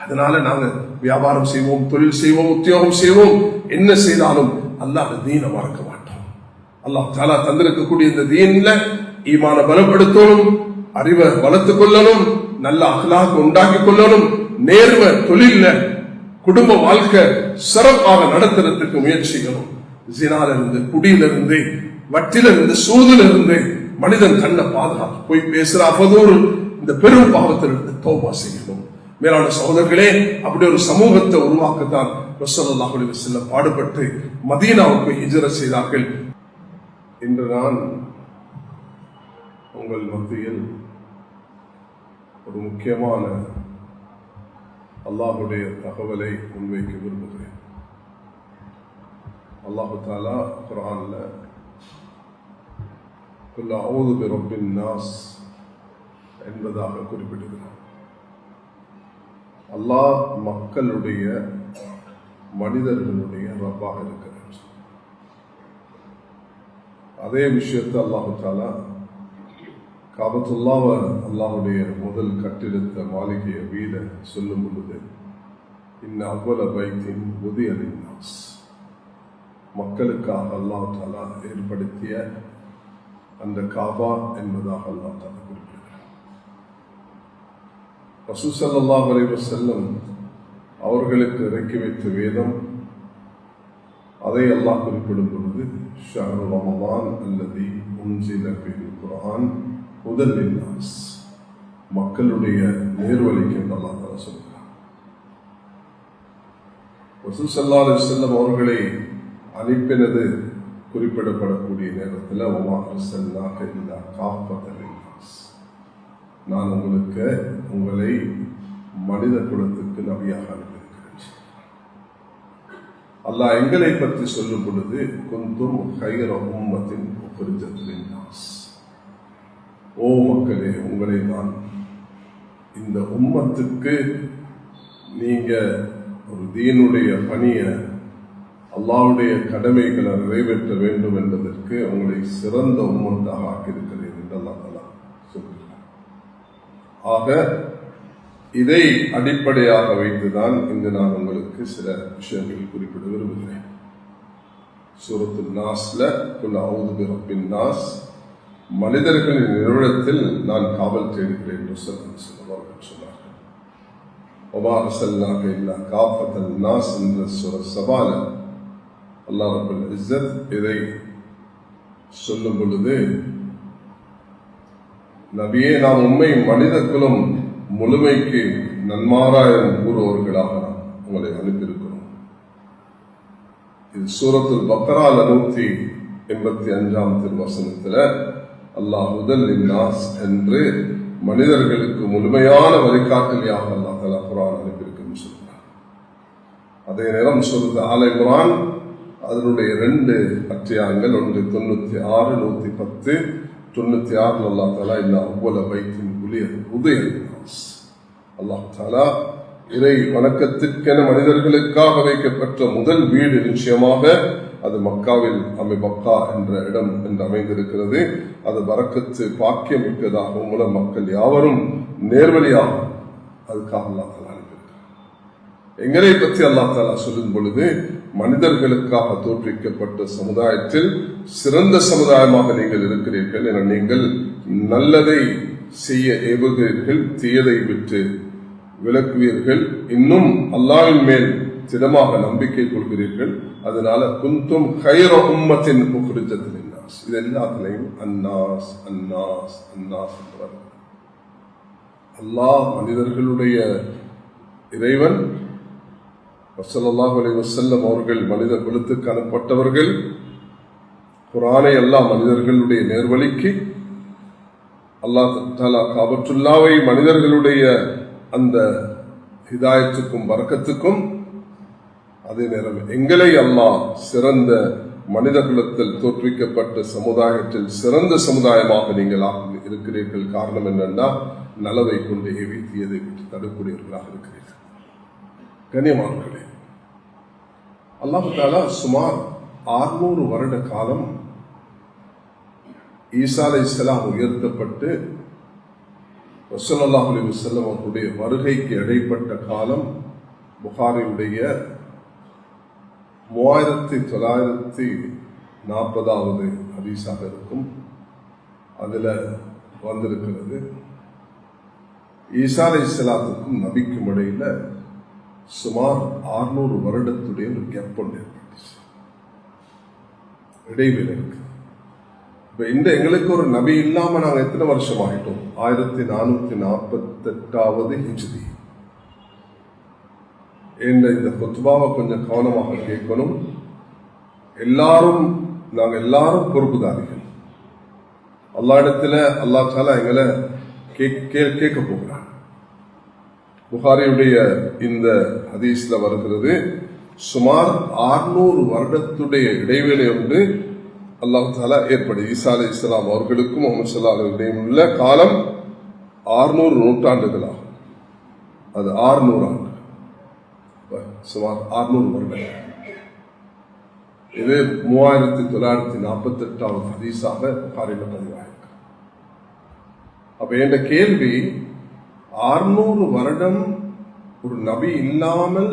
அதனால நாங்க வியாபாரம் செய்வோம், தொழில் செய்வோம், உத்தியோகம் செய்வோம், என்ன செய்தாலும் அல்லாஹ் தீனை மறக்க மாட்டோம். அல்லாஹ் தஆலா தந்திருக்கக்கூடிய இந்த தீன்ல ஈமான பலப்படுத்தணும், அறிவை வளர்த்துக் கொள்ளணும், நல்ல அக்லாக் உண்டாக்கி கொள்ளணும், நேர்மை தொழில்ல குடும்ப வாழ்க்கை சிறப்பாக நடத்துறதுக்கு முயற்சிக்கணும். ஜினாலிருந்து, குடியிலிருந்து, வட்டிலிருந்து, சூதிலிருந்து மனிதன் தன்னை பாதுகாப்பு, போய் பேசுற அவதூறு, இந்த பெரும் பாவத்திலிருந்து தௌபா செய்யணும். மேலான சகோதரர்களே, அப்படி ஒரு சமூகத்தை உருவாக்கத்தான் ரசூலுல்லாஹி அலைஹி வஸல்லம் பாடுபட்டு மதீனாவுக்கு ஹிஜ்ரத் செய்தார்கள். இன்று நான் உங்கள் மத்தியில் ஒரு முக்கியமான அல்லாஹுடைய தகவலை முன்வைக்க விரும்புகிறேன். அல்லாஹு தஆலா குர்ஆன்ல குல் அஊது பிரப்பின் நாஸ் என்பதாக குறிப்பிடுகிறார். அல்லாஹ் மக்களுடைய, மனிதர்களுடைய ரப்பாக இருக்கிறார். அதே விஷயத்தை அல்லாஹு தஆலா காபத்துல்லாஹ் அல்லாஹுடைய முதல் கட்டிடத்த மாளிகையை வீட சொல்லும் பொழுது இன்ன அவ்வள பைத்தின் உதிய லின்னாஸ், மக்களுக்காக அல்லாஹ் தஆலா ஏற்படுத்திய அந்த காபா என்பதாக அல்லாஹ் தஆலா குறிப்பிடுகிறார். ரசூல் ஸல்லல்லாஹு அலைஹி வஸல்லம் அவர்களுக்கு இறக்கி வைத்த வேதம், அதை அல்லாஹ் குறிப்பிடும் பொழுது ஷஹ்ரு ரமதான் அல்லதி உன்சில ஃபிஹில் குர்ஆன் ஹுதல் லின்னாஸ், மக்களுடைய நேர்வழிக்கு என்று அல்லாஹ் தஆலா சொல்கிறார். ரசூல் ஸல்லல்லாஹு அலைஹி வஸல்லம் அவர்களை அனுப்பினது குறிப்பிடப்படக்கூடிய நேரத்தில் வமா அர்ஸல்னாக இல்லா காஃபத்தன் லின்னாஸ், நான் உங்களை மனித குலத்துக்கு நபியாக அனுப்பியிருக்கிறேன். அல்லாஹ் எங்களை பற்றி சொல்லும் பொழுது குந்தும் கைர உம்மத்தின் உக்ரிஜத் லின்னாஸ், ஓ மக்களே, உங்களை நான் இந்த உம்மத்துக்கு நீங்க ஒரு தீனுடைய பணியை, அல்லாஹ்வுடைய கடமைகளை நிறைவேற்ற வேண்டும் என்பதற்கு உங்களை சிறந்த உம்மத்தாக ஆக்கியிருக்கிறேன் என்று அல்லாஹ் தஆலா சொல்கிறார். ஆக இதை அடிப்படையாக வைத்துதான் இங்கு நான் உங்களுக்கு சில விஷயங்கள் குறிப்பிட விரும்புகிறேன். சூரத்துல் நாஸ்ல குல் அஊது பிரப்பின் நாஸ், மனிதர்களின் நிறுவனத்தில் நான் காவல் தேடுகிறேன் என்று சொன்னார்கள். வமா அர்ஸல்னாக இல்லா காஃபத்தன் நாஸ் என்ற சூரத் சபால அல்லாஹ் ரப்பல் இஸ்ஸத் இதை சொல்லும் பொழுது, நபியே, நாம் உண்மை மனித குலம் முழுமைக்கு நன்மாராயம் கூறுவவர்களாக உங்களை அனுப்பியிருக்கிறோம். இது சூரத்துல் பக்ரால 185 வசனத்தில் அல்லாஹ் ஹுதல் லின்னாஸ் என்று மனிதர்களுக்கு முழுமையான வழிகாட்டலியாக அல்லாஹ் தஆலா குர்ஆன் அனுப்பியிருக்குன்னு சொல்றார். அதே நேரம் சூரத் ஆல இம்ரான் அதனுடைய 2 அத்தியாயங்கள், ஒன்று 96, 110, 96 அல்லாஹ் தஆலா இன்ன அவ்வள பைத்தின் உதய லின்னாஸ், அல்லாஹ் தஆலா இறை வணக்கத்திற்கென மனிதர்களுக்காக வைக்கப்பட்ட முதல் வீடு நிச்சயமாக அது மக்காவில் மக்கா என்ற இடம் என்று அமைந்திருக்கிறது. அது பரக்கத்து பாக்கியம் மிக்கதாகவும் மூலம் மக்கள் யாவரும் நேர்வழியாகும், அதுக்காக அல்லாஹ் தஆலா அனுப்பியிருக்கிறார். எங்களை பற்றி அல்லாஹ் தஆலா சொல்லும் பொழுது, மனிதர்களுக்காக தோற்றுவிக்கப்பட்ட சமுதாயத்தில் சிறந்த சமுதாயமாக நீங்கள் இருக்கிறீர்கள் என நீங்கள் நல்லதை செய்ய ஏவுகிறீர்கள், தீயதை விட்டு விளக்குவீர்கள், இன்னும் அல்லாஹ்வின் மேல் திடமாக நம்பிக்கை கொள்கிறீர்கள். அதனால குந்தும் கைர உம்மத்தின் உக்ரிஜத் லின்னாஸ், இது எல்லாத்திலையும் அன்னாஸ் அன்னாஸ் அன்னாஸ் என்றார். அல்லாஹ் மனிதர்களுடைய இறைவன், ஸல்லல்லாஹு அலைஹி வஸல்லம் அவர்கள் மனித குலத்துக்கு அனுப்பப்பட்டவர்கள். குர்ஆனை அல்லாஹ் மனிதர்களுடைய நேர்வழிக்கு, அல்லாஹ் தஆலா காபத்துல்லாவை மனிதர்களுடைய அந்த ஹிதாயத்துக்கும் பரக்கத்துக்கும், அதே நேரம் எங்களை அல்லாஹ் சிறந்த மனித குலத்தில் தோற்றுவிக்கப்பட்ட சமுதாயத்தில் சிறந்த சமுதாயமாக நீங்கள் இருக்கிறீர்கள். காரணம் என்னன்னா, நலவை கொண்டு ஏவி தீயதை விட்டு தடுக்கூடியவர்களாக இருக்கிறீர்கள். கண்ணியமானவர்களே, அல்லாஹ் தஆலா சுமார் 600 வருட காலம் ஈசா அலைஹிஸ்ஸலாம் உயர்த்தப்பட்டு ஸல்லல்லாஹு அலைஹி வஸல்லம் அவர்களுடைய வருகைக்கு இடைப்பட்ட காலம் புகாரியுடைய 3940வது ஹதீஸாக இருக்கும். அதுல வந்திருக்கிறது, ஈசா அலைஹிஸ்ஸலாத்துக்கும் நபிக்கும் இடையில சுமார் 600 வருடத்துடைய ஒரு கேப் ஒன்று ஏற்பட்டுச்சு, இடைவெளி இருக்கு. இப்ப இந்த எங்களுக்கு ஒரு நபி இல்லாம நாங்க எத்தனை வருஷம் ஆகிட்டோம்? 1448வது ஹிஜ்ரி. இந்த குத்பாவை கொஞ்சம் கவனமாக கேட்கணும். நாங்க எல்லாரும் பொறுப்புதாரிகள். அல்லாஹ் இடத்துல அல்லாஹ் தஆலா எங்களை கேட்க போகிறான். புகாரியுடைய இந்த ஹதீஸ்ல வருகிறது, சுமார் 600 வருடத்துடைய இடைவேளை ஒன்று அல்லாஹ் தஆலா ஏற்படுது. ஈசா அலைஹிஸ்ஸலாம் அவர்களுக்கும் முஹம்மது ஸல்லல்லாஹு அலைஹி வஸல்லம் உள்ள காலம் 600 நூற்றாண்டுகளாகும். அது 600 ஆண்டு, சுமார் 600 வருடங்கள். இது 3948வது ஹதீஸாக புகாரில பதிவாயிருக்கு. அப்ப என்ற கேள்வி, 600 வருடம் ஒரு நபி இல்லாமல்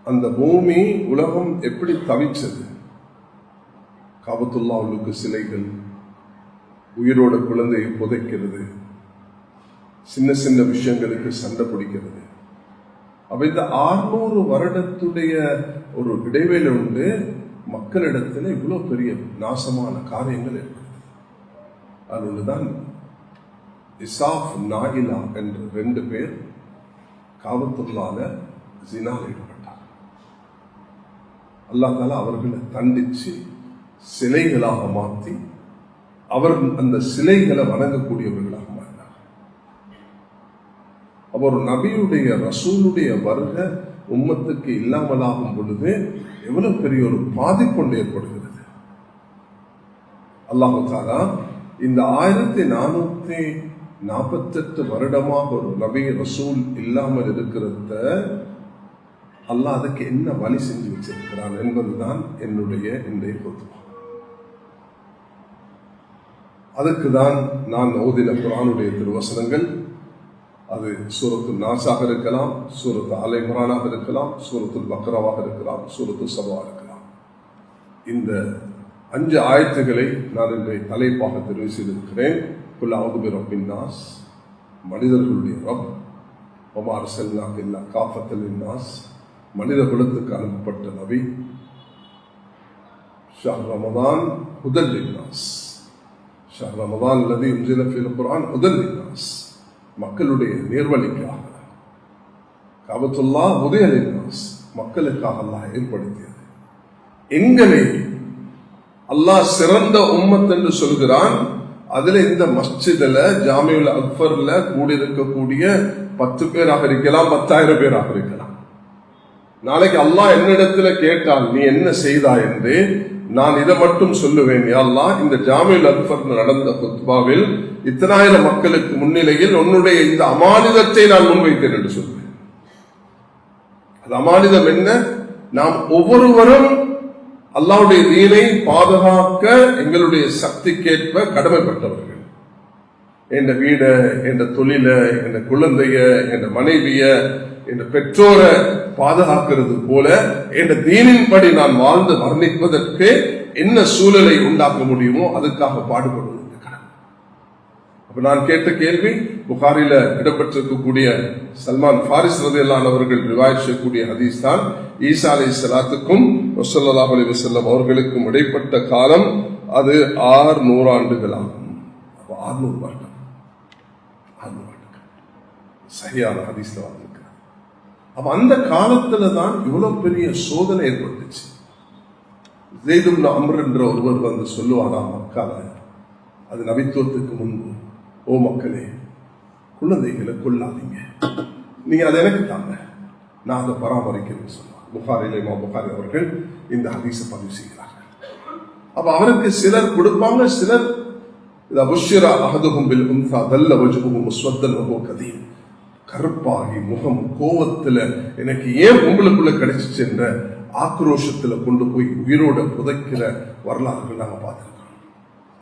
அந்த பூமி உலகம் எப்படி தவிச்சது? காபத்துல்லா உள்ளுக்கு சிலைகள், உயிரோட குழந்தையை புதைக்கிறது, சின்ன சின்ன விஷயங்களுக்கு சண்டை பிடிக்கிறது. அப்ப இந்த 600 வருடத்துடைய ஒரு இடைவேளை உண்டு, மக்களிடத்துல இவ்வளவு பெரிய நாசமான காரியங்கள் ஏற்படுது. அது ஒன்றுதான் இசாஃப் நாயிலா என்ற 2 பேர் காபத்துல்லால ஜினால ஈடுபட்டார். அல்லாஹ் தஆலா அவர்களை தண்டிச்சு சிலைகளாக மாற்றி அவர் அந்த சிலைகளை வணங்கக்கூடியவர்களாக மாறினார். அப்ப ஒரு நபியுடைய ரசூலுடைய வருகை உம்மத்துக்கு இல்லாமலாகும் பொழுது எவ்வளவு பெரிய ஒரு பாதிப்பு ஒன்று ஏற்படுகிறது. அல்லாஹ் தஆலா இந்த 1448 வருடமாக ஒரு நபி ரசூல் இல்லாமல் இருக்கிறத அல்லாஹ் அதுக்கு என்ன வழி செஞ்சு வச்சிருக்கிறான் என்பதுதான் என்னுடைய இன்றைய பொதுவா. அதுக்குதான் நான் ஓதின குர்ஆனுடைய திருவசனங்கள். அது சூரத்துல் நாஸாக இருக்கலாம், சூரத்து ஆல இம்ரானாக இருக்கலாம், சூரத்துல் பக்ராவாக இருக்கலாம், சூரத்து சபா இருக்கலாம். இந்த 5 ஆயத்துகளை நான் இன்றைய தலைப்பாக தெரிவு செய்திருக்கிறேன். குல் அஊது பிரப்பின் நாஸ், மனிதர்களுடைய ரப், வமா அர்ஸல்னாக இல்லா காஃபத்தல் லின்னாஸ், மனித குலத்துக்கு அனுப்பப்பட்ட நபி, ஷஹ்ர் ரமதான் ஹுதல் லின்னாஸ், ஷஹ்ர் ரமதான் அல்லதி உன்சில ஃபீல் குர்ஆன் ஹுதல் லின்னாஸ், மக்களுடைய நேர்வழிக்காக. காபத்துல்லா ஹுதல் லின்னாஸ், மக்களுக்காக அல்லாஹ் ஏற்படுத்தியது. எங்களை அல்லாஹ் சிறந்த உம்மத் என்று சொல்கிறான். அதுல இந்த மஸ்ஜிதுல ஜாமியுல் அக்பர்ல கூடியிருக்கக்கூடிய 10 பேராக இருக்கலாம், 10,000 பேராக இருக்கலாம். நாளைக்கு அல்லாஹ் என்னிடத்துல கேட்டால் நீ என்ன செய்தாய் என்று நான் இதை மட்டும் சொல்லுவேன், யா அல்லாஹ் இந்த ஜாமியுல் அக்பர் நடந்த குத்பாவில் இத்தனாயிரம் மக்களுக்கு முன்னிலையில் உன்னுடைய இந்த அமானிதத்தை நான் முன்வைத்தேன் என்று சொல்வேன். அது அமானிதம் என்ன? நாம் ஒவ்வொருவரும் அல்லாஹ்வுடைய தீனை பாதுகாக்க எங்களுடைய சக்திக்கேற்ப கடமைப்பட்டவர்கள். என் வீட, என் தொழில, என் குழந்தைய, என் மனைவிய, என் பெற்றோரை பாதுகாக்கிறது போல என் தீனின்படி நான் வாழ்ந்து மரணிப்பதற்கு என்ன சூழலை உண்டாக்க முடியுமோ அதுக்காக பாடுபடுவது கடமை. அப்ப நான் கேட்ட கேள்வி, புகாரில இடம்பெற்றிருக்கக்கூடிய சல்மான் ஃபாரிஸ் ரலியல்லாஹு அவர்கள் ரிவாயத் செய்யக்கூடிய ஹதீஸ் தான். ஈசா அலைஹிஸ்ஸலாத்துக்கும் ஸல்லல்லாஹு அலைஹி வஸல்லம் அவர்களுக்கும் இடைப்பட்ட காலம் அது 600 ஆண்டுகள் ஆகும். அப்ப 600 வருடம், 600 ஆண்டுகள் சரியான ஹதீஸ்ல வந்திருக்கு. அப்ப அந்த காலத்துல தான் இவ்வளவு பெரிய சோதனை ஏற்பட்டுச்சு. ஸைத் இப்னு அம்ர் என்ற ஒருவர் வந்து சொல்லுவாரா மக்கால, அது நபித்துவத்துக்கு முன்பு, ஓ மக்களே, குழந்தைகளை கொள்ளாதீங்க, நீங்க அதை எனக்கு தாங்க, நான் அதை பராமரிக்கிறேன்னு சொல்லுவாங்க. புகாரிலே இமாம் புகாரி அவர்கள் இந்த ஹதீஸை பதிவு செய்கிறார்கள். அப்ப அவருக்கு சிலர் கொடுப்பாங்க, சிலர் அபுஷ்ஷிர அஹதுஹும் பில் உன்ஸா தல்ல வஜ்ஹுஹு முஸ்வத்தன் வஹுவ கதீம், கருப்பாகி முகம் கோவத்துல எனக்கு ஏன் உங்களுக்குள்ள கிடைச்சிச்சு என்ற ஆக்ரோஷத்துல கொண்டு போய் உயிரோட புதைக்கிற வரலாறுகள் நாங்க பார்த்திருக்கோம்.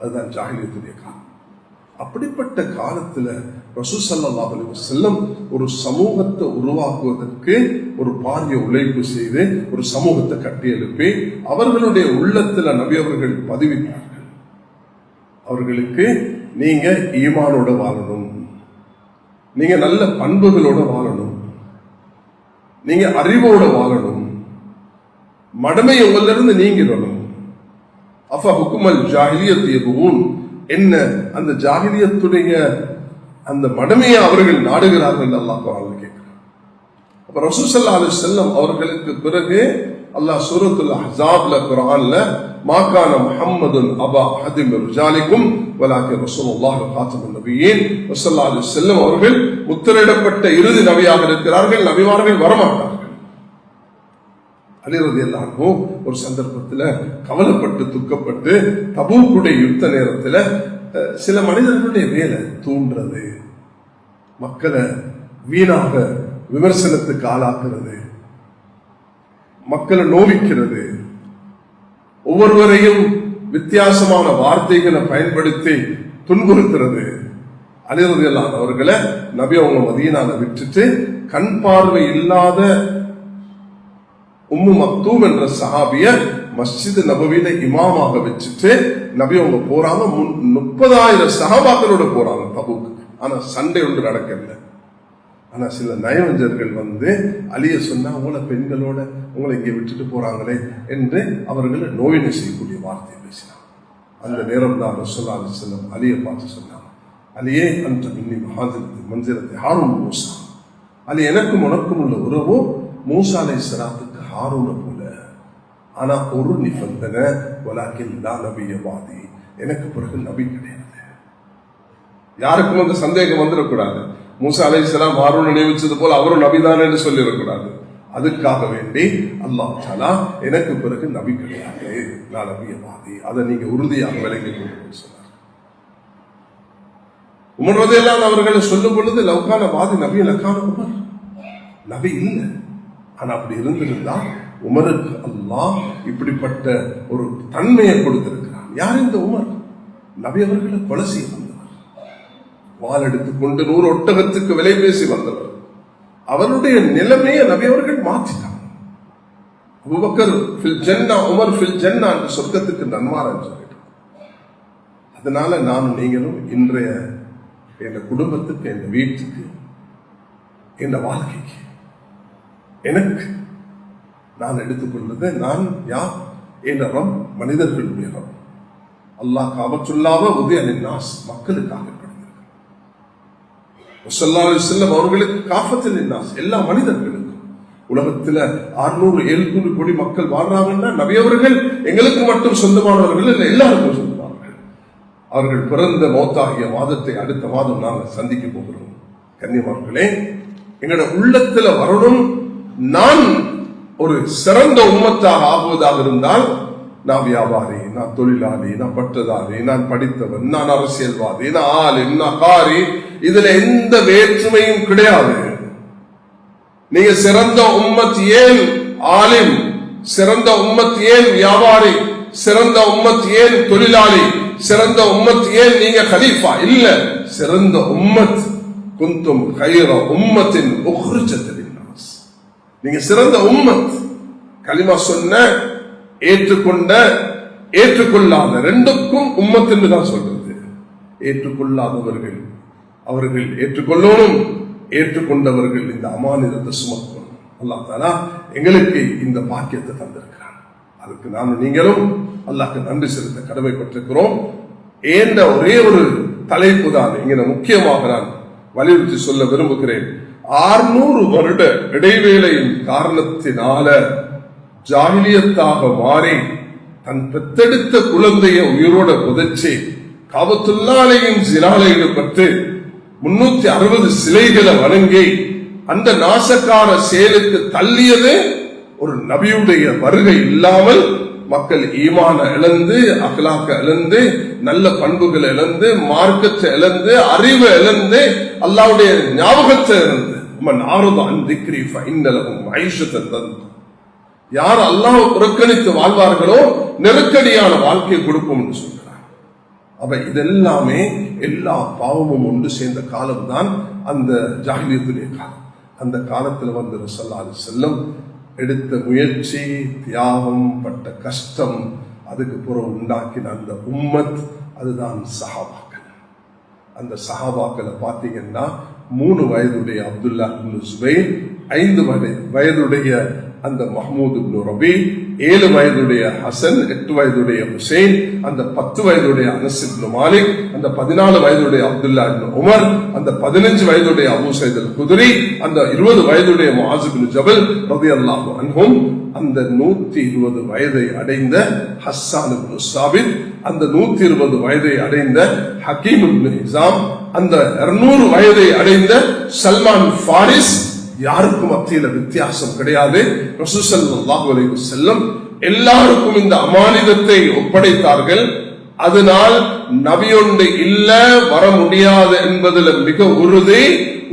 அதுதான் ஜாஹிலியத்துடைய காலம். அப்படிப்பட்ட காலத்துல ரசூல் ஸல்லல்லாஹு அலைஹி வஸல்லம் ஒரு சமூகத்தை உருவாக்குவதற்கு ஒரு பாரிய உழைப்பு செய்து ஒரு சமூகத்தை கட்டியெழுப்பி அவர்களுடைய உள்ளத்துல நபி அவர்கள் பதிவிட்டார்கள். அவர்களுக்கு நீங்க ஈமானோட வாழணும், நீங்க நல்ல பண்புகளோட வாழணும், நீங்க அறிவோட வாழணும், மடமை உங்களிலிருந்து நீங்கிடணும். அஃப ஹுக்குமல் ஜாஹிலியத் யபூன், என்ன அந்த ஜாஹிலியத்துடைய அந்த மடமையை அவர்கள் நாடுகிறார்கள் அல்லாஹ் குர்ஆன்ல கேட்கிறார். அப்ப ரசூல் ஸல்லல்லாஹு அலைஹி வஸல்லம் அவர்களுக்கு பிறகு அல்லாஹ் சூரத்துல் அஹ்ஸாப்ல குர்ஆன்ல மா கான முஹம்மதுன் அபா அஹதி மின் ரிஜாலிக்கும் வலாக்கின் ரசூலுல்லாஹி காத்தமுன் நபியீன் ஸல்லல்லாஹு அலைஹி வஸல்லம் அவர்கள் முத்திரையிடப்பட்ட இறுதி நபியாக இருக்கிறார்கள். நபிமார்கள் வரமாட்டார்கள். அலி ரலியல்லாஹு அன்ஹு ஒரு சந்தர்ப்பத்தில் கவலைப்பட்டு துக்கப்பட்டு தபூக்குடைய யுத்த நேரத்தில் சில மனிதர்களுடைய வேலை தூண்டுறது, மக்களை வீணாக விமர்சனத்துக்கு ஆளாக்குறது, மக்களை நோவிக்கிறது, ஒவ்வொருவரையும் வித்தியாசமான வார்த்தைகளை பயன்படுத்தி துன்புறுத்துறது. அலி ரலியல்லாஹு அன்ஹு அவர்களை நபி அவங்க மதீனால விட்டுட்டு கண் பார்வை இல்லாத உம்மு மக்தூம் என்ற சஹாபிய மஸ்ஜித் நபவியில இமாமாக வச்சுட்டு நபி அவங்க போறாங்க. 30,000 சஹாபாக்களோட போறாங்க தபூக்கு. ஆனா சண்டை ஒன்று நடக்கல. ஆனா சில நயவஞ்சர்கள் வந்து அலிய சொன்னா உங்களை பெண்களோட உங்களை இங்கே விட்டுட்டு போறாங்களே என்று அவர்களை நோயினை செய்யக்கூடிய வார்த்தையை பேசினாங்க. அந்த நேரம் தான் ரசூலுல்லாஹி அலைஹி வஸல்லம் அலியை பார்த்து சொன்னாங்க, அலியே அந்த மின்னி மன்சிரத்தை ஹாரூன் மூசா, அலி எனக்கும் உனக்கும் உள்ள உறவு மூசா அலைஹிஸ்ஸலாத்துக்கு ஹாரூன போல. ஆனா ஒரு நிபந்தனை, வலாக்கின் லா நபியவாதி, எனக்கு பிறகு நபி கிடையாது. யாருக்கும் அந்த சந்தேகம் வந்துடக்கூடாது. மூசா அலைஹிஸ்ஸலாம் ஹாரூன் நினைவிச்சது போல அவரும் நபிதான் என்று சொல்லிடக்கூடாது. அதுக்காக வேண்டி அல்லாஹ் தஆலா எனக்கு பிறகு நபி கிடையாது, நான் நபியவாதி, அதை நீங்க உறுதியாக விளங்கிக் கொண்டு சொன்னார். உமர் ரலியல்லாஹு அன்ஹு அவர்களை சொல்லும் பொழுது லவ்கான வாதி நபி லக்கான உமர், நபி இல்லை. ஆனா அப்படி இருந்திருந்தா உமருக்கு அல்லாஹ் இப்படிப்பட்ட ஒரு தன்மையை கொடுத்திருக்கிறான். யார் இந்த உமர்? நபி அவர்களை கொலை செய்ய வந்தவர், வாள் எடுத்துக்கொண்டு 100 ஒட்டகத்துக்கு விலை பேசி வந்தவர். அவருடைய நிலைமையை நபி அவர்கள் மாற்றிட்டாங்க. அபூபக்கர் ஃபில் ஜன்னா, உமர் ஃபில் ஜன்னா என்று சொர்க்கத்துக்கு நன்மாரான்னு சொல்லிட்டு. அதனால நானும் நீங்களும் இன்றைய என் குடும்பத்துக்கு, என் வீட்டுக்கு, என் வாழ்க்கைக்கு, எனக்கு நான் எடுத்துக்கொள்வது, நான் யார்? என் ரப் மனிதர்களுடைய ரப். அல்லாஹ் காபத்துல்லாஹ் உதயனின் நாஸ், மக்களுக்காக ஸல்லல்லாஹு அலைஹி வஸல்லம் அவர்களுக்கு காஃபத்துல் நாஸ், எல்லா மனிதர்களுக்கும். உலகத்துல 600-700 கோடி மக்கள் வாழ்றாங்கன்னா நபி அவர்கள் எங்களுக்கு மட்டும் சொந்தமானவர்கள் இல்லை, எல்லாருக்கும் சொந்தமானவர்கள். அவர்கள் பிறந்த மௌத்தாகிய மாதத்தை அடுத்த மாதம் நாங்கள் சந்திக்க போகிறோம். கண்ணியமானவர்களே, எங்களோட உள்ளத்துல வரணும், நான் ஒரு சிறந்த உம்மத்தாக ஆகுவதாக இருந்தால் நான் வியாபாரி, நான் தொழிலாளி, நான் பட்டதாரி, நான் படித்தவன், நான் அரசியல்வாதி, நான் ஆலிம், நான் காரி, இதுல எந்த வேற்றுமையும் கிடையாது. நீங்க சிறந்த உம்மத் ஏன் ஆலிம், சிறந்த உம்மத் ஏன் வியாபாரி, சிறந்த உம்மத் ஏன் தொழிலாளி, சிறந்த உம்மத் ஏன் நீங்க கலீஃபா இல்ல. சிறந்த உம்மத் குந்தும் கைர உம்மத்தின் உக்ரிஜத் லின்னாஸ், நீங்க சிறந்த உம்மத். கலிமா சொன்ன, ஏற்றுக்கொண்ட, ஏற்றுக்கொள்ளாத ரெண்டுக்கும் உம்மத் என்று தான் சொல்றது. ஏற்றுக்கொள்ளாதவர்கள் அவர்கள் ஏற்றுக்கொள்ளணும், ஏற்றுக்கொண்டவர்கள் இந்த அமானிதத்தை சுமக்கணும். அல்லாஹ் தஆலா எங்களுக்கு இந்த பாக்கியத்தை தந்திருக்கிறான். அதுக்கு நாம் நீங்களும் அல்லாஹ்க்கு நன்றி செலுத்த கடமைப்பட்டிருக்கிறோம். ஏந்த ஒரே ஒரு தலைப்பு தான் இங்க முக்கியமாக நான் வலியுறுத்தி சொல்ல விரும்புகிறேன். 600 வருட இடைவேளையின் காரணத்தினால ஜாஹிலியத்தாக மாறி தன் பெத்தெடுத்த குழந்தைய உயிரோட புதைச்சி காபத்துல்லாஹ்வையும் ஜினால ஈடுபட்டு 360 சிலைகளை வணங்கி அந்த நாசக்கார செயலுக்கு தள்ளியது ஒரு நபியுடைய வருகை இல்லாமல் மக்கள் ஈமான இழந்து, அக்லாக்க இழந்து, நல்ல பண்புகளை இழந்து, மார்க்கத்தை இழந்து, அறிவை இழந்து, அல்லாஹ்வுடைய ஞாபகத்தை இழந்து, யார் அல்லாஹ் புறக்கணித்து வாழ்வார்களோ நெருக்கடியான வாழ்க்கையை கொடுப்போம் என்று சொல்கிறார். அப்ப இதெல்லாமே எல்லா பாவமும் ஒன்று சேர்ந்த காலம்தான் அந்த ஜாஹிலியத்துடைய காலம். அந்த காலத்துல வந்து ஸல்லல்லாஹு அலைஹி வஸல்லம் எடுத்த முயற்சி, தியாகம், பட்ட கஷ்டம், அதுக்கு புறம் உண்டாக்கின அந்த உம்மத், அதுதான் சஹாபாக்கள். அந்த சஹாபாக்களை பார்த்தீங்கன்னா 3 வயதுடைய அப்துல்லா இப்னு ஜுபைர், 5 வயதுடைய அந்த மஹ்மூத் இப்னு ரபி, 7 வயதுடைய ஹசன், 8 வயதுடைய ஹுசைன், அந்த 10 வயதுடைய அனஸ் இப்னு மாலிக், அந்த 14 வயதுடைய அப்துல்லா இப்னு உமர், அந்த 15 வயதுடைய அபூ சயீத் அல் குத்ரி, அந்த 20 வயதுடைய முஆஸ் இப்னு ஜபல் ரலியல்லாஹு அன்ஹும், அந்த 120 வயதை அடைந்த ஹஸ்ஸான் இப்னு சாபித், அந்த 120 வயதை அடைந்த ஹக்கீம் இப்னு ஹிஸாம், அந்த 200 வயதை அடைந்த சல்மான் ஃபாரிஸ், யாருக்கும் மத்தியில வித்தியாசம் கிடையாது. ரசூல் ஸல்லல்லாஹு அலைஹி வஸல்லம் எல்லாருக்கும் இந்த அமானிதத்தை ஒப்படைத்தார்கள். அதனால் நபியொன்று இல்ல வர முடியாது என்பதில் மிக உறுதி.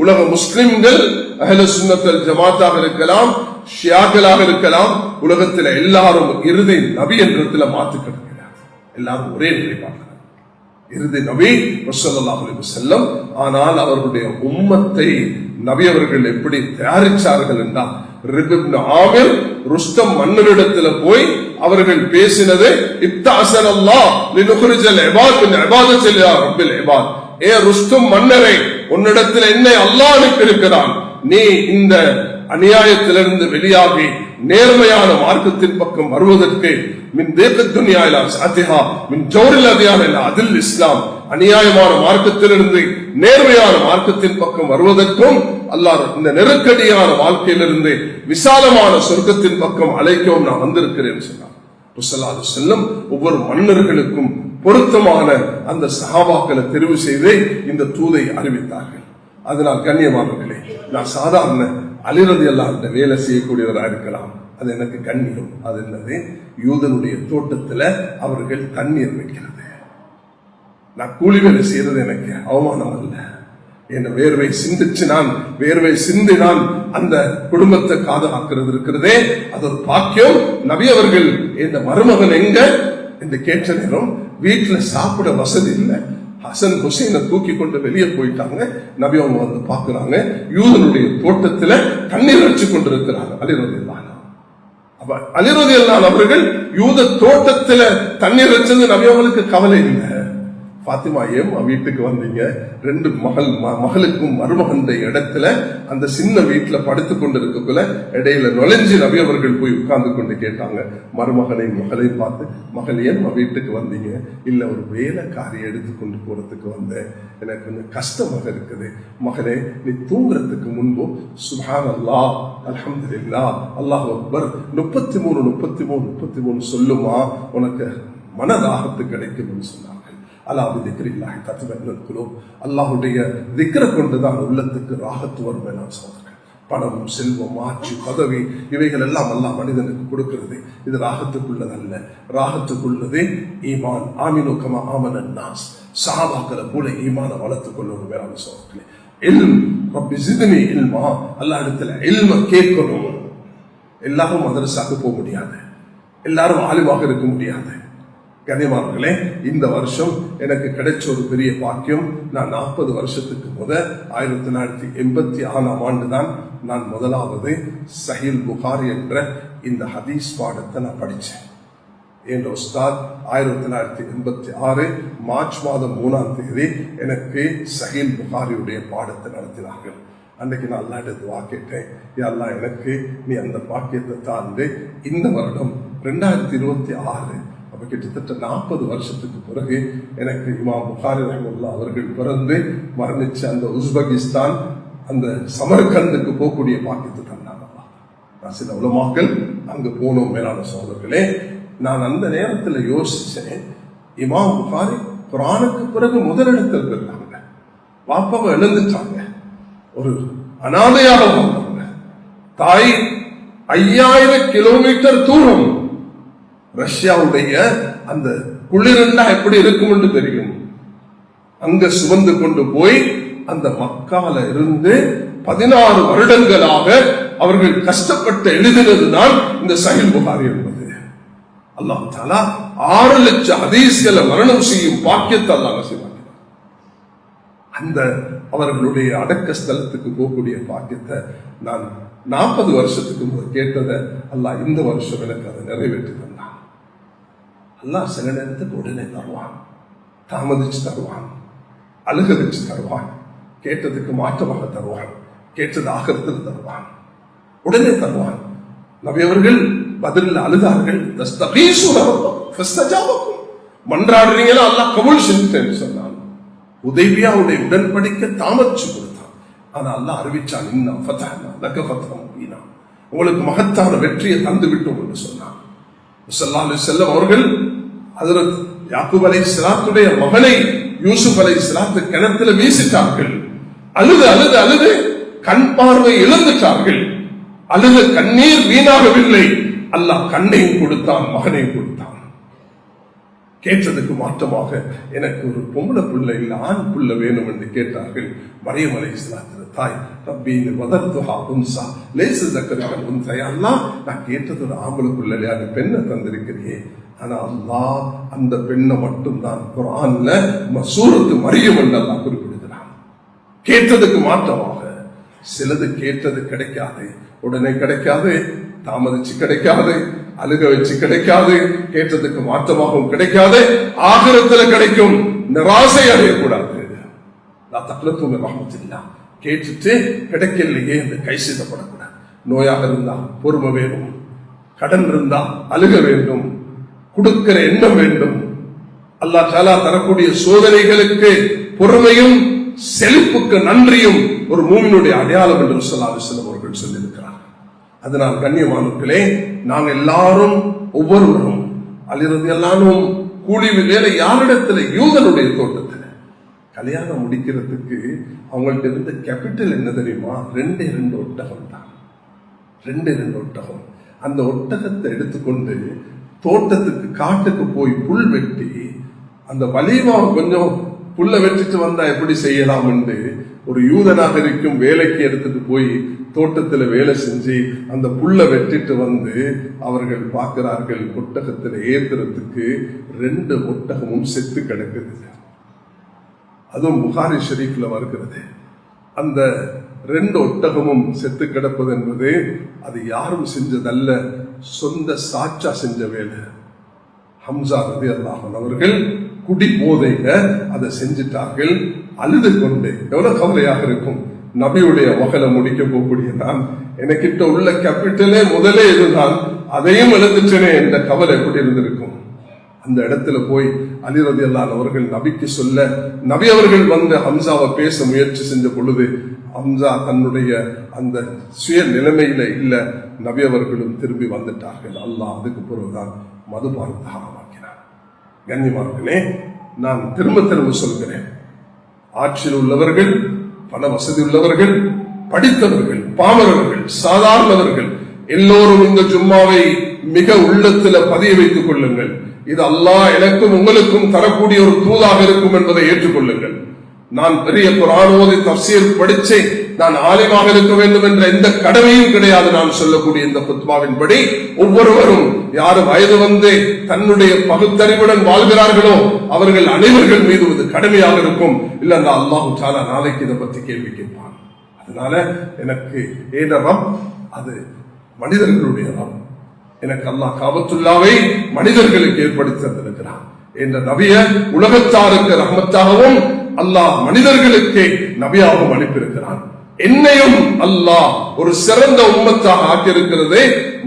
உலக முஸ்லிம்கள் அஹ்ல சுன்னத்துல் ஜமாத்தாக இருக்கலாம், ஷியாக்களாக இருக்கலாம், உலகத்தில் எல்லாரும் இறுதி நபி என்றதுல மாற்று கிடையாது. எல்லாரும் ஒரே நிலைப்பாடு, இறுதி நபி ஸல்லல்லாஹு அலைஹி வஸல்லம். ஆனால் அவர்களுடைய உம்மத்தை நபி அவர்கள் எப்படி தயாரிச்சார்கள் என்றால், ரிப் இப்னு ஆமிர் ருஸ்தம் மன்னரிடத்தில் போய் அவர்கள் பேசினது, இப்தஅஸனல்லாஹ் லினுக்ரிஜல் இபாத் மின் இபாதத்தில் யா ரப்பில் இபாத். ஏ ருஸ்தம் மன்னரே, உன்னிடத்தில் என்னை அல்லாஹ் அனுப்பியிருக்கிறான், நீ இந்த அநியாயத்திலிருந்து வெளியாகி நேர்மையான மார்க்கத்தின் பக்கம் வருவதற்கு, மின் தேக்கத் துன்யா இலா சாத்திஹா மின் ஜௌரில் அதியான் இலா அதில் இஸ்லாம், அநியாயமான மார்க்கத்திலிருந்து நேர்மையான மார்க்கத்தின் பக்கம் வருவதற்கும் அல்லாஹ் இந்த நெருக்கடியான வாழ்க்கையிலிருந்து விசாலமான சொர்க்கத்தின் பக்கம் அழைக்கவும் நான் வந்திருக்கிறேன் சொன்னார். ஸல்லல்லாஹு அலைஹி வஸல்லம் ஒவ்வொரு மன்னர்களுக்கும் பொருத்தமான அந்த சஹாபாக்களை தெரிவு செய்து இந்த தூதை அறிவித்தார்கள். அதனால் கண்ணியமானவர்களே, நான் சாதாரண அலி ரலியல்லாஹு அன்ஹு வேலை செய்யக்கூடியவராக இருக்கலாம், அது எனக்கு கண்ணியம். அது என்னது? யூதனுடைய தோட்டத்துல அவர்கள் தண்ணீர் வைக்கிறது. நான் கூலி வேலை செய்யறது எனக்கு அவமானம் அல்ல. என் வேர்வை சிந்திச்சு நான் வேர்வை சிந்தி நான் அந்த குடும்பத்தை காதலாக்குறது இருக்கிறதே, அது ஒரு பாக்கியம். நபி அவர்கள் இந்த மருமகன் எங்க என்று கேட்ட நேரம் வீட்டுல சாப்பிட வசதி இல்லை, ஹசன் ஹுசைனை தூக்கி கொண்டு வெளியே போயிட்டாங்க. நபி அவங்க வந்து பாக்குறாங்க, யூதனுடைய தோட்டத்துல தண்ணீர் வச்சு கொண்டிருக்கிறாங்க. அலி ரலியல்லாஹு அன்ஹு. அப்ப அலி ரலியல்லாஹு அன்ஹு அவர்கள் யூத தோட்டத்துல தண்ணீர் வச்சது நபி அவங்களுக்கு கவலை இல்லை. பாத்திமா, ஏன் வீட்டுக்கு வந்தீங்க? 2 மகளுக்கும் மருமகன் இடத்துல அந்த சின்ன வீட்டுல படுத்து கொண்டிருக்கக்குள்ள இடையில நுழைஞ்சு நபி அவர்கள் போய் உட்கார்ந்து கொண்டு கேட்டாங்க, மருமகனை மகளை பார்த்து, மகள் ஏன் வீட்டுக்கு வந்தீங்க? இல்ல, ஒரு வேலைக்காரியை எடுத்துக்கொண்டு போறதுக்கு வந்தேன், எனக்கு கொஞ்சம் கஷ்டமாக இருக்குது. மகளே, நீ தூங்குறதுக்கு முன்பு சுப்ஹானல்லாஹ் அல்ஹம்துலில்லாஹ் அல்லாஹு அக்பர் 33 சொல்லுமா, உனக்கு மனதாகத்து கிடைக்கும் சொன்னாங்க. அல்லாஹுடைய திக்ர கொண்டுதான் உள்ளத்துக்கு ராகத்து வரும். பணம், செல்வம், ஆட்சி, பதவி, இவைகள் எல்லாம் அல்லாஹ் மனிதனுக்கு கொடுக்கிறது. இது ராகத்துக்குள்ளதல்ல. ராகத்துக்குள்ளது ஈமான். ஆமினு கமா ஆமனன் நாஸ். சஹாபாக்களை போல ஈமான வளர்த்துக் கொள்ளணும். வேளாண் சோதர்களே, இல்ம் ரப்பி ஜித்னி இல்மா, அல்லாஹ் இடத்துல இல்ம கேட்கணும். எல்லாரும் மதரசாக்கு போக முடியாது, எல்லாரும் ஆலிமாக இருக்க முடியாது. கண்ணியமானவர்களே, இந்த வருஷம் எனக்கு கிடைச்ச ஒரு பெரிய பாக்கியம். நான் 40 வருஷத்துக்கு முதல் 1986 தான் நான் முதலாவது சஹீல் புகாரி என்ற இந்த ஹதீஸ் பாடத்தை நான் படித்தேன். என் உஸ்தாத் 1986 மார்ச் மாதம் 3ஆம் தேதி எனக்கு சஹீல் புகாரியுடைய பாடத்தை நடத்தினார்கள். அன்றைக்கு நான் அல்லாஹ்ட்ட துஆ கேட்டேன், யா அல்லாஹ், எனக்கு நீ அந்த பாக்கியத்தை தாண்டு இந்த வருடம் 2026 கிட்டத்தட்ட 40 வருஷத்துக்கு பிறகு எனக்கு இமாம் புகாரி ரஹ்மத்துல்லாஹ் அவர்கள் பிறந்து மரணிச்ச அந்த உஸ்பெகிஸ்தான், அந்த சமர்கந்துக்கு போகக்கூடிய பாக்கியத்தை தந்தாங்க. நான் சில உலமாக்கள் அங்கு போனோம். மேலான சகோதரர்களே, நான் அந்த நேரத்தில் யோசிச்சேன், இமாம் புகாரி குர்ஆனுக்கு பிறகு முதலிடத்தில் இருந்தாங்க. பாப்பாவை எழுந்துட்டாங்க, ஒரு அனாதையாக வாழ்ந்தாங்க. தாய் 5000 கிலோமீட்டர் தூரம், ரஷ்யாவுடைய அந்த குளிரண்டா எப்படி இருக்கும் என்று தெரியும், அங்க சுமந்து கொண்டு போய் அந்த மக்கால இருந்து 16 வருடங்களாக அவர்கள் கஷ்டப்பட்டு எழுதினதுதான் இந்த சஹீல் புகாரி என்பது. அல்லாஹ் தஆலா 6 லட்சம் ஹதீஸ்களை மரணம் செய்யும் பாக்கியத்தை அல்லாஹ் நசீபாக்கினார். அந்த அவர்களுடைய அடக்க ஸ்தலத்துக்கு போகக்கூடிய பாக்கியத்தை நான் 40 வருஷத்துக்கு முதல் கேட்டதை அல்லாஹ் இந்த வருஷம் எனக்கு அதை நிறைவேற்றி தந்தான். அல்லாஹ் சில நேரத்துக்கு உடனே தருவான், தாமதிச்சு தருவான், அழுக வச்சு தருவான், கேட்டதுக்கு மாற்றமாக தருவான், கேட்டது ஆகரத்தில் தருவான், உடனே தருவான். நபி அவர்கள் பதிலில் அழுதார்கள், மன்றாடுறீங்களா அல்லாஹ் கபூல் செஞ்சுட்டேன்னு சொன்னான். உதைபியாவுடைய உடன்படிக்கை தாமதிச்சு கொடுத்தான். ஆனா அல்லாஹ் அறிவிச்சான், இன்னும் உங்களுக்கு மகத்தான வெற்றியை தந்து விட்டோம் என்று சொன்னான். ஸல்லல்லாஹு அலைஹி வஸல்லம் அவர்கள் ஹஜ்ரத் யாக்கூப் அலைஹிஸ்ஸலாத்துடைய மகனை யூசுப் அலைஹிஸ்ஸலாத்து கிணத்துல வீசிட்டார்கள். அழுது அழுது அழுது கண் பார்வை இழந்துட்டார்கள். அழுத கண்ணீர் வீணாகவில்லை. அல்லாஹ் கண்ணையும் கொடுத்தான், மகனையும் கொடுத்தான். கேட்டதுக்கு மாற்றமாக எனக்கு ஒரு பொம்பளை பிள்ளை இல்ல ஆண் பிள்ளை வேணும் என்று கேட்டார்கள். மரியம் அலைஹிஸ்ஸலாத்து தாய், ரப்பீனி வதர்துஹா உன்சா லைஸ ஸக்கரன் உன்சா, அல்லாஹ் நான் கேட்டது ஒரு ஆம்பளை பிள்ளை, அந்த பெண்ணை தந்திருக்கிறீயே. ஆனா அல்லாஹ் அந்த பெண்ணை மட்டும்தான் குர்ஆன்ல சூரத்து மரியம் என்று அல்லாஹ் குறிப்பிடுகிறான். கேட்டதுக்கு மாற்றமாக சிலது கேட்டது கிடைக்காது, உடனே கிடைக்காது, தாமதிச்சு கிடைக்காது, அழுக வச்சு கிடைக்காது, கேட்டதுக்கு மாற்றமாகவும் கிடைக்காது, ஆகிரத்துல கிடைக்கும். நிராசை அடையக்கூடாது. கேட்டுட்டு கிடைக்கலையே என்று கை செய்தப்படக்கூடாது. நோயாக இருந்தா பொறுமை வேணும், கடன் இருந்தா அழுக வேண்டும், கொடுக்கிற எண்ணம் வேண்டும். அல்லாஹ் தஆலா தரக்கூடிய சோதனைகளுக்கு பொறுமையும் செழிப்புக்கு நன்றியும் ஒரு மூமினுடைய அடையாளம் என்று ஸல்லல்லாஹு அலைஹி வஸல்லம் அவர்கள் சொல்லியிருக்கிறார். அதனால் கண்ணியமானவர்களே, நாங்கள் எல்லாரும் ஒவ்வொருவரும் அலி ரலியல்லாஹு அன்ஹு கூலி வேலை யாரிடத்துல, யூதனுடைய தோட்டத்தில் கல்யாணம் முடிக்கிறதுக்கு அவங்கள்ட்ட இருந்த கேபிட்டல் என்ன தெரியுமா? 2 ஒட்டகம் தான். 2 ஒட்டகம். அந்த ஒட்டகத்தை எடுத்துக்கொண்டு தோட்டத்துக்கு காட்டுக்கு போய் புல் வெட்டி, அந்த வலிமாவை கொஞ்சம் புல்ல வெட்டிட்டு வந்தா எப்படி செய்யலாம் என்று ஒரு யூதனாக இருக்கும் வேலைக்கு எடுத்துட்டு போய் தோட்டத்துல வேலை செஞ்சு அந்த புல்ல வெட்டிட்டு வந்து அவர்கள் பார்க்கிறார்கள், ஒட்டகத்துல ஏத்துறதுக்கு 2 ஒட்டகமும் செத்து கிடக்குது. அதுவும் புகாரி ஷரீஃப்ல வருகிறது. அந்த 2 ஒட்டகமும் செத்து கிடப்பது என்பது அது யாரும் செஞ்சதல்ல, சொந்த சாட்சா செஞ்ச வேலை. ஹம்சா ரலியல்லாஹு அன்ஹு அவர்கள் குடி போதையில அதை செஞ்சிட்டார்கள். அழுது கொண்டு, எவ்வளவு கவலையாக இருக்கும். நபியுடைய மகளை முடிக்க போகக்கூடிய நான், எனக்கிட்ட உள்ள கேபிட்டலே முதலே இதுதான், அதையும் எழுந்துட்டேனே என்ற கவலை எப்படி இருந்திருக்கும். அந்த இடத்துல போய் அலி ரலியல்லாஹு அன்ஹு அவர்கள் நபிக்கு சொல்ல, நபி அவர்கள் வந்து ஹம்சாவை பேச முயற்சி செஞ்ச பொழுது ஹம்சா தன்னுடைய அந்த சுய நிலைமையில இல்ல, நபி அவர்களும் திரும்பி வந்துட்டார்கள். அல்லாஹ் அதுக்கு பிறகுதான் மதுபானத்தை ஹராமாக்கினார். கண்ணியமானவர்களே, நான் திரும்ப சொல்கிறேன், ஆட்சியில் உள்ளவர்கள், பண வசதி உள்ளவர்கள், படித்தவர்கள், பாமரவர்கள், சாதாரணவர்கள் எல்லோரும் இந்த ஜும்மாவை மிக உள்ளத்துல பதிய வைத்துக் கொள்ளுங்கள். இது அல்லாஹ் எனக்கும் உங்களுக்கும் தரக்கூடிய ஒரு தூதாக இருக்கும் என்பதை ஏற்றுக்கொள்ளுங்கள். நான் பெரிய குர்ஆன் ஓதி தஃசீர் படிச்சு நான் ஆலிமாக இருக்க வேண்டும் என்ற எந்த கடமையும் கிடையாது. நான் சொல்லக்கூடிய இந்த குத்பாவின்படி ஒவ்வொருவரும் யாரு வயது வந்து தன்னுடைய பகுத்தறிவுடன் வாழ்கிறார்களோ அவர்கள் அனைவர்கள் மீது இது கடமையாக இருக்கும். இல்லன்னா அல்லாஹு தஆலா நாளைக்கு இதை பத்தி கேள்வி கேட்பான். அதனால எனக்கு ஏன ரப் அது மனிதர்களுடைய ரப். எனக்கு அல்லாஹ் காபத்துல்லாவை மனிதர்களுக்கு ஏற்படுத்தி தந்திருக்கிறான் என்ற நபிய உலகத்தாருக்கு ரஹ்மத்தாகவும் அல்லாஹ் மனிதர்களுக்கு நபியாகவும் அனுப்பியிருக்கிறான். என்னையும் அல்லாஹ் ஒரு சிறந்த உம்மத்தாக ஆக்கியிருக்கிறதே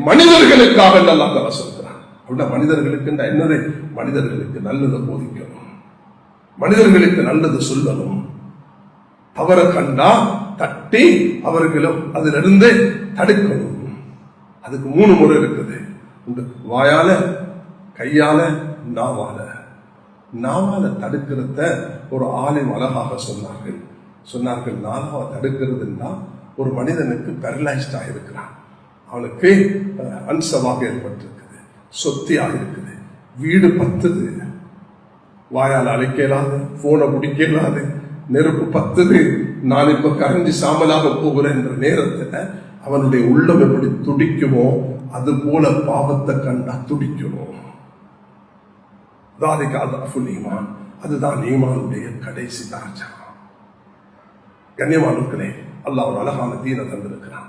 மனிதர்களுக்காக அல்லாஹ் தஆலா சொல்கிறான். அப்படின்னா மனிதர்களுக்கு என்னது? மனிதர்களுக்கு நல்லதை போதிக்கணும், மனிதர்களுக்கு நல்லது சொல்லணும். தவற கண்டா தட்டி அவர்களும் அதிலிருந்து தடுக்கணும். அதுக்கு 3 முறை இருக்குது. வாயால, கையால, நாவால. நாவால தடுக்கிறத ஒரு ஆலிம் அழகாக சொன்னார்கள். 4வது தடுக்கிறதுன்னா ஒரு மனிதனுக்கு பேரலைஸ்டாக இருக்கிறான், அவனுக்கு அன்சமாக ஏற்பட்டிருக்குது, சொத்தியாக இருக்குது, வீடு பத்துது, வாயால் அழைக்கலாது, போனை பிடிக்கலாது, நெருப்பு பத்துது, நான் இப்ப கரைஞ்சி சாம்பலாக போகிறேன் என்ற நேரத்துல அவனுடைய உள்ளம் எப்படி துடிக்குமோ அது போல பாவத்தை கண்டா துடிக்கணும். தாலிக அத்அஃபுல் ஈமான், அதுதான் ஈமானுடைய கடைசி தரஜா. கண்ணியமானவர்களே, அல்லாஹ் ஒரு அழகான தீனை தந்திருக்கிறான்,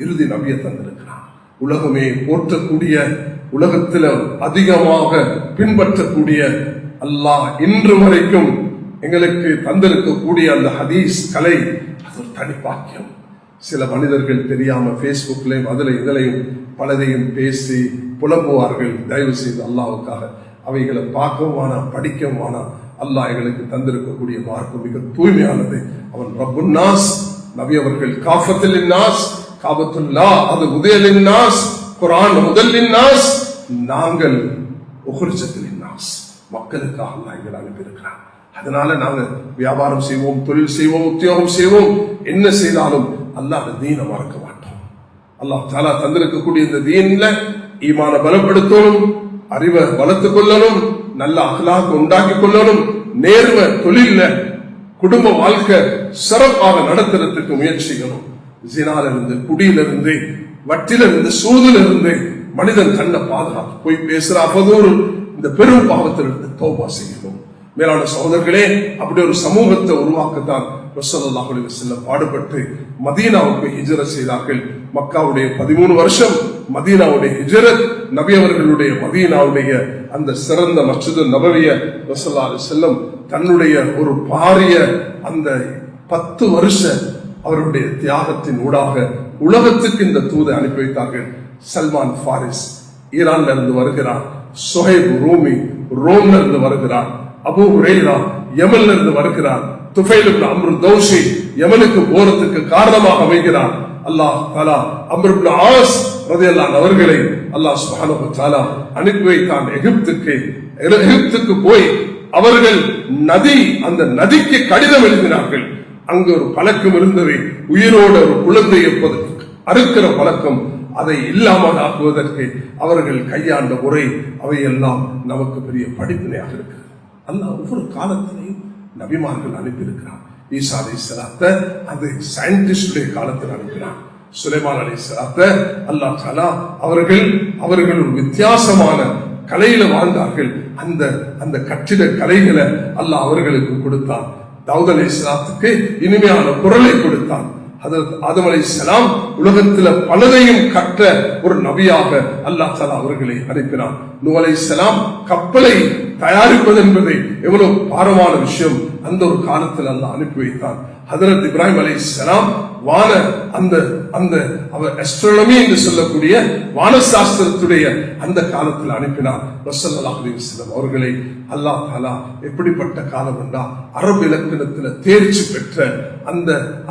இறுதி நபியை தந்திருக்கிறான். உலகமே போற்றக்கூடிய, உலகத்தில் அதிகமாக பின்பற்றக்கூடிய, அல்லாஹ் இன்று வரைக்கும் எங்களுக்கு தந்திருக்கக்கூடிய அந்த ஹதீஸ் கலை, அது ஒரு தனி பாக்கியம். சில மனிதர்கள் தெரியாம பேஸ்புக்லையும் அதுல இதுலையும் பலதையும் பேசி புலம்புவார்கள். தயவு செய்து அல்லாஹ்வுக்காக அவைகளை பார்க்கவும் வேணாம், படிக்கவும் வேணாம். அல்லாஹ் எங்களுக்கு தந்திருக்கக்கூடிய மார்க்கம் மிக தூய்மையானது. அவன் ரப்புன் நாஸ், நபி அவர்கள் காஃபத்துல் நாஸ், காபத்துல்லா அது முதலின் நாஸ், குர்ஆன் முதலின் நாஸ், நாங்கள் உஹ்ரிஜத்துல் நாஸ், மக்களுக்காக அல்லாஹ் எங்களை அனுப்பியிருக்கிறான். அதனால நாங்க வியாபாரம் செய்வோம், தொழில் செய்வோம், உத்தியோகம் செய்வோம், என்ன செய்தாலும் அல்லாஹ் தீனை மறக்க மாட்டோம். அல்லாஹ் தஆலா தந்திருக்கக்கூடிய இந்த தீன்ல ஈமான பலப்படுத்தணும், அறிவை வளர்த்துக் கொள்ளணும், நல்ல அக்லாக் உண்டாக்கி கொள்ளணும், நேர்மை தொழில குடும்ப வாழ்க்கை சிறப்பாக நடத்துறதுக்கு முயற்சிக்கணும். ஜினாலிருந்து, குடியிலிருந்து, வட்டிலிருந்து, சூதிலிருந்து மனிதன் தன்னை பாதுகாப்பு, போய் பேசுற அவதூறு, இந்த பெரும் பாவத்திலிருந்து தௌபா செய்யணும். மேலான சகோதரர்களே, அப்படி ஒரு சமூகத்தை உருவாக்கத்தான் ரசூலுல்லாஹி அலைஹி வஸல்லம் பாடுபட்டு மதீனாவுக்கு ஹிஜ்ரத் செய்தார்கள். மக்காவுடைய 13 வருஷம் மதீனாவுடைய ஹிஜ்ரத், நபி அவர்களுடைய மதீனாவுடைய அந்த சிறந்த மஸ்ஜிது நபவிய ரசூலுல்லாஹி அலைஹி வஸல்லம் தன்னுடைய ஒரு பாரிய அந்த 10 வருஷ அவருடைய தியாகத்தின் ஊடாக உலகத்துக்கு இந்த தூதை அனுப்பி வைத்தார்கள். சல்மான் ஃபாரிஸ் ஈரான்ல இருந்து வருகிறார், சுஹைப் ரூமி ரோம்ல இருந்து வருகிறார், அபூ ஹுரைரா யமன்ல இருந்து வருகிறார், துஃபைல் இப்னு அம்ர் தௌசி யமனுக்கு போறதுக்கு காரணமாக அமைகிறார். அல்லாஹ் தஆலா அம்ர் இப்னு ஆஸ் ரலியல்லாஹு அன்ஹு அவர்களை அல்லாஹ் சுப்ஹானஹு வ தஆலா அனுப்பி வைத்தான் எகிப்துக்கு போய் அவர்கள் அந்த நதிக்கு கடிதம் எழுதினார்கள். அங்கு ஒரு பழக்கம் இருந்தது, உயிரோட ஒரு குழந்தையை அறுக்கிற பழக்கம், அதை இல்லாமல் ஆக்குவதற்கு அவர்கள் கையாண்ட முறை, அவையெல்லாம் நமக்கு பெரிய படிப்பினையாக இருக்கிறது. அல்லாஹ் ஒவ்வொரு காலத்திலையும் நபிமார்கள் அனுப்பியிருக்கிறார். ஈசா அலைஹிஸ்ஸலாத்தை அது சயின்டிஸ்டுடைய காலத்தில் அனுப்பினார். சுலைமான் அலைஹிஸ்ஸலாத்தை அல்லாஹ் தஆலா அவர்கள் ஒரு வித்தியாசமான கலையில வாழ்ந்தார்கள். அந்த கட்டிட கலைகளை அல்லாஹ் அவர்களுக்கு கொடுத்தான். தாவூத் அலைஹிஸ்ஸலாத்துக்கு இனிமையான குரலை கொடுத்தான். ஆதம் அலைஹிஸ்ஸலாம் உலகத்துல பலதையும் கற்ற ஒரு நபியாக அல்லாஹ் தஆலா அவர்களை அனுப்பினார். நூஹ் அலைஹிஸ்ஸலாம் கப்பலை தயாரிப்பது என்பது எவ்வளவு பாரமான விஷயம், அந்த ஒரு காலத்தில் அல்லாஹ் அனுப்பி வைத்தான். ஹஜ்ரத் இப்ராஹிம் அலைஹிஸ்ஸலாம் வான அந்த அஸ்ட்ரோனமி என்று சொல்லக்கூடிய வானசாஸ்திரத்துடைய அந்த காலத்தில் அனுப்பினார். ரசூலுல்லாஹி அலைஹி வஸல்லம் அவர்களை அல்லாஹ் தஆலா எப்படிப்பட்ட காலம் என்றா, அரபு இலக்கணத்தில் தேர்ச்சி பெற்ற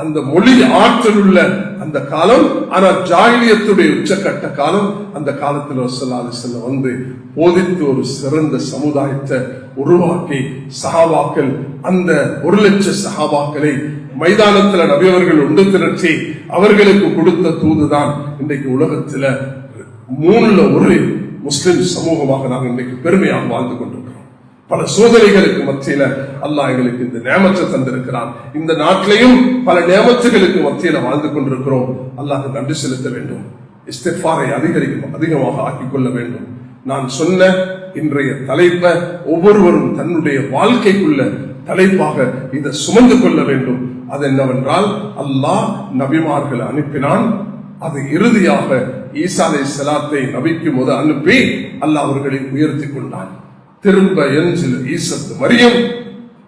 அந்த மொழி ஆற்றல் உள்ள அந்த காலம். ஆனால் ஜாஹிலியத்துடைய உச்சக்கட்ட காலம். அந்த காலத்தில் ரசூலுல்லாஹி அலைஹி வஸல்லம் வந்து போதித்து ஒரு சிறந்த சமுதாயத்தை உருவாக்கி சஹாபாக்கள், அந்த 1,00,000 சஹாபாக்களை மைதானத்தில் நபியவர்கள் ஒன்று திரட்டி அவர்களுக்கு கொடுத்த தூதுதான் இன்றைக்கு உலகத்துல 3/1 முஸ்லிம் சமூகமாக நாங்கள் இன்றைக்கு பெருமையாக வாழ்ந்து கொண்டிருக்கிறோம். பல சோதனைகளுக்கு மத்தியில அல்லாஹ் எங்களுக்கு இந்த நேமத்தை தந்திருக்கிறான். இந்த நாட்டிலையும் பல நேமத்துகளுக்கு மத்தியில வாழ்ந்து கொண்டிருக்கிறோம். அல்லாஹ் நன்றி செலுத்த வேண்டும். இஸ்திக்ஃபாரை அதிகமாக ஆக்கிக் கொள்ள வேண்டும். நான் சொன்ன இன்றைய தலைப்பை ஒவ்வொருவரும் தன்னுடைய வாழ்க்கைக்குள்ள தலைப்பாக இதை சுமந்து கொள்ள வேண்டும். அது என்னவென்றால், அல்லாஹ் நபிமார்களை அனுப்பினான். அது இறுதியாக ஈசா அலைஹிஸ்ஸலாத்தை நபிக்கு அனுப்பி அல்லாஹ் அவர்களை உயர்த்தி கொண்டான். திரும்ப என்ஜில் ஈசத்து மரியம்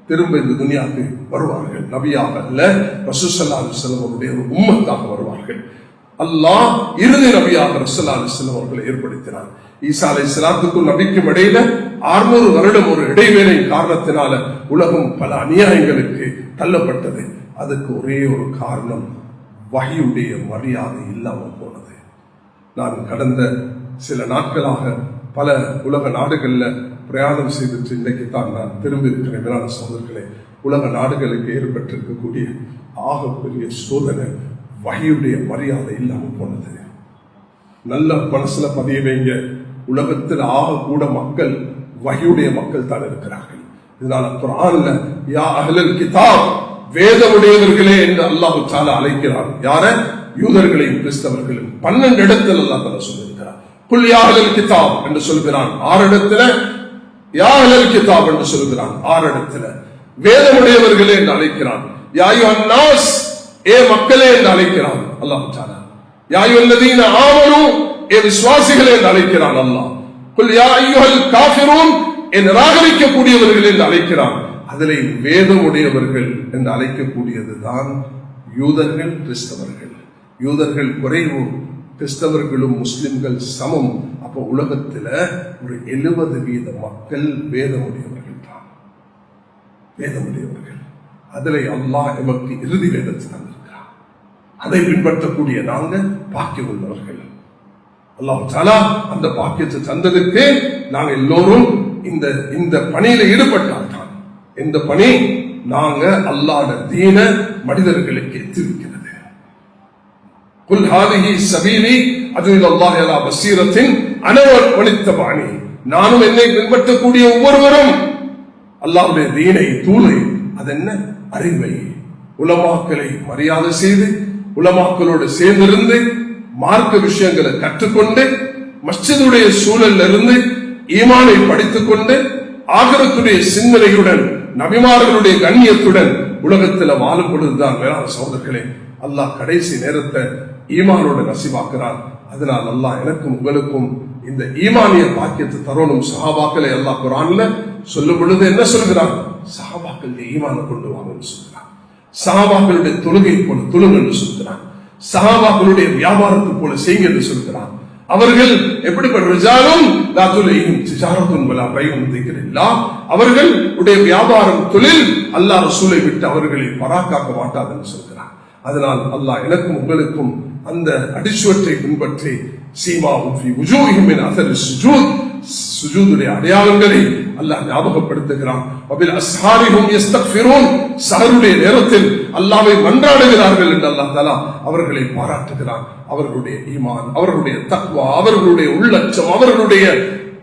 திரும்ப இந்த துனியாவுக்கு வருவார்கள். நபியாக அல்ல, ரசூல் ஸல்லல்லாஹு அலைஹி வஸல்லம் அவருடைய ஒரு உம்மத்தாக வருவார்கள். அல்லாஹ் இறுதி நபியாக ரசூலுல்லாஹி அலைஹி வஸல்லம் அவர்களை ஏற்படுத்தினார். ஈசா அலைஹிஸ்ஸலாத்துக்கும் நபிக்கும் இடையில 600 வருடம் ஒரு இடைவேளை காரணத்தினால உலகம் பல அநியாயங்களுக்கு தள்ளப்பட்டது. அதுக்கு ஒரே ஒரு காரணம், வஹீயுடைய மரியாதை இல்லாமல் போனது. நான் கடந்த சில நாட்களாக பல உலக நாடுகள்ல பிரயாணம் செய்துட்டு இன்றைக்கு தான் நான் திரும்பி இருக்கிறேன். மேலான சகோதரர்களே, உலக நாடுகளுக்கு ஏற்பட்டிருக்கக்கூடிய ஆகப்பெரிய சோதனை வஹீயுடைய மரியாதை இல்லாமல் போனது. நல்ல மனசுல பதிய வைங்க, உலகத்தில் ஆக கூட மக்கள் வஹீயுடைய மக்கள் தான் இருக்கிறார்கள். இதனால குர்ஆன்ல யா அஹ்லல் கிதாப், வேதமுடையவர்களே என்று அல்லாஹ் தஆலா அழைக்கிறார். யார? யூதர்களையும் கிறிஸ்தவர்களையும் 12 இடத்தில் அல்லாஹ் தஆலா சொல்லியிருக்கிறார். குல் யா அஹ்லல் கிதாப் என்று சொல்கிறான். 6 இடத்துல யா அஹ்லல் கிதாப் என்று சொல்கிறான் 6 இடத்துல. வேதமுடையவர்களே என்று அழைக்கிறான். யா அய்யுஹன் நாஸ், ஏ மக்களே என்று அழைக்கிறான் அல்லாஹ் தஆலா. யா அய்யுஹல்லதீன ஆமனூ, ஏ விசுவாசிகளே என்று அழைக்கிறான் அல்லாஹ். குல் யா அய்யுஹல் காஃபிரூன், என்று நிராகரிக்கக்கூடியவர்கள் என்று அழைக்கிறான். அதிலே வேதமுடையவர்கள் என்று அழைக்கக்கூடியதுதான் யூதர்கள், கிறிஸ்தவர்கள். யூதர்கள் குறைவு, கிறிஸ்தவர்களும் முஸ்லிம்கள் சமம். அப்ப உலகத்துல ஒரு 70% மக்கள் வேதமுடையவர்கள் தான். வேதமுடையவர்கள். அதிலே அல்லாஹ் எமக்கு இறுதி வேதத்தை தந்திருக்கிறார். அதை பின்பற்றக்கூடிய நாங்க பாக்கியம் உள்ளவர்கள். அல்லாஹ் தஆலா அந்த பாக்கியத்தை தந்ததுக்கு நாங்க எல்லோரும் இந்த பணியில ஈடுபட்டால்தான். இந்த பணி நாங்க அல்லாஹ்வுடைய தீன மனிதர்களுக்கு எத்தி வைக்கிறது. குல் ஹாதிஹி சபீலி அது இலல்லாஹி அலா பஸீரத்தின் அன வனித்தபானி, நானும் என்னை பின்பற்றக்கூடிய ஒவ்வொருவரும் அல்லாஹ்வுடைய தீனை, தூளை, அது என்ன அறிவை, உலமாக்களை மரியாதை செய்து, உலமாக்களோடு சேர்ந்திருந்து மார்க்க விஷயங்களை கற்றுக்கொண்டு, மஸ்ஜிதுடைய சூழலில் இருந்து ஈமானை படித்துக் கொண்டு, ஆகிரத்துடைய சிந்தனையுடன், நபிமார்களுடைய கண்ணியத்துடன் உலகத்தில் வாழும் பொழுதுதான் வேளாண் சகோதரர்களே அல்லாஹ் கடைசி நேரத்தை ஈமானோட நசிவாக்குறான். அதனால் அல்லாஹ் எனக்கும் உங்களுக்கும் இந்த ஈமானிய பாக்கியத்தை தரணும். சஹாபாக்களை அல்லாஹ் குர்ஆன்ல சொல்லும் பொழுது என்ன சொல்கிறான்? சஹாபாக்களுடைய ஈமானை கொண்டு வாங்கன்னு சொல்கிறான். சஹாபாக்களுடைய தொழுகை போல தொழுங்க என்று சொல்கிறான். சஹாபாக்களுடைய வியாபாரத்தை போல செய்யுங்க என்று சொல்கிறான். அவர்கள் எப்படிப்பட்டாலும் அவர்களுடைய வியாபாரம், தொழில் அல்லாஹ் ரசூலை விட்டு அவர்களை பராக்காக்க மாட்டாது என்று சொல்கிறான். அதனால் அல்லாஹ் எனக்கும் உங்களுக்கும் அந்த அடிச்சுவற்றை பின்பற்றி சீமாவும் ஃபீ வுஜூஹிஹிம் மின் அஸர் ஸுஜூத், சுஜூதுடைய அடையாளங்களை அல்லாஹ் ஞாபகப்படுத்துகிறான். வபில் அஸ்ஹாரிஹும் யஸ்தக்ஃபிரூன், சஹருடைய நேரத்தில் அல்லாஹ்வை மன்றாடுகிறார்கள் என்று அல்லாஹ் தஆலா அவர்களை பாராட்டுகிறான். அவர்களுடைய ஈமான், அவர்களுடைய தக்வா, அவர்களுடைய உள்ளச்சம், அவர்களுடைய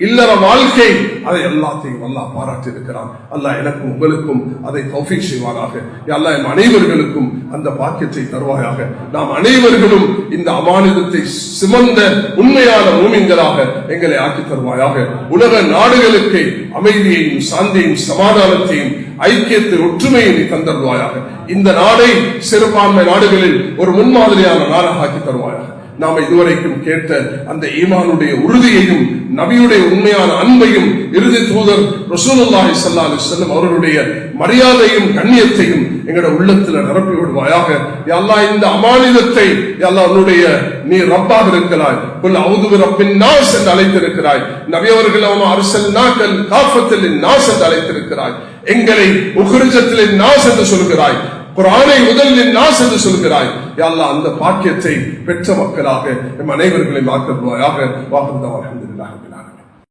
இல்லற வாழ்க்கை, அதை எல்லாத்தையும் அல்லாஹ் பாராட்டி இருக்கிறான். அல்லாஹ் எனக்கும் உங்களுக்கும் அதை தௌஃபீக் செய்வானாக. யா அல்லாஹ் எம் அனைவர்களுக்கும் அந்த பாக்கியத்தை தருவாயாக. நாம் அனைவர்களும் இந்த அமானிதத்தை சுமந்த உண்மையான மூமின்களாக எங்களை ஆக்கி தருவாயாக. உலக நாடுகளுக்கு அமைதியையும் சாந்தியையும் சமாதானத்தையும் ஐக்கியத்தை ஒற்றுமையை நீ தந்தருவாயாக. இந்த நாடை சிறுபான்மை நாடுகளில் ஒரு முன்மாதிரியான நாடாக ஆக்கி தருவாயாக. நாம் இதுவரைக்கும் கேட்ட அந்த ஈமானுடைய உறுதியையும், நபியுடைய உண்மையான அன்பையும், இறுதி தூதர் ரசூலுல்லாஹி ஸல்லல்லாஹு அலைஹி வஸல்லம் அவர்களுடைய மரியாதையும் கண்ணியத்தையும் எங்களுடைய உள்ளத்தில் நிரப்பி விடுவாயாக. யா அல்லாஹ் இந்த அமானிதத்தை யா அல்லாஹ் உன்னுடைய நீ ரப்பாக இருக்கிறாய். குல் அஊது பிரப்பின் நாஸ் என்று அழைத்திருக்கிறாய். நபி அவர்கள் அவன் அர்ஸல்நாகல் காஃபத்தல் லின்னாஸ் என்று அழைத்திருக்கிறாய். எங்களை உக்ரிஜத்தில் நாஸ் என்று சொல்கிறாய். குர்ஆனை முதலில் நாஸ் என்று சொல்கிறாய். யா அல்லாஹ் அந்த பாக்கியத்தை பெற்ற மக்களாக நம் அனைவர்களையும் ஆக்குவாயாக. வாஹிரு தஅவானா அல்ஹம்துலில்லாஹி ரப்பில் ஆலமீன்.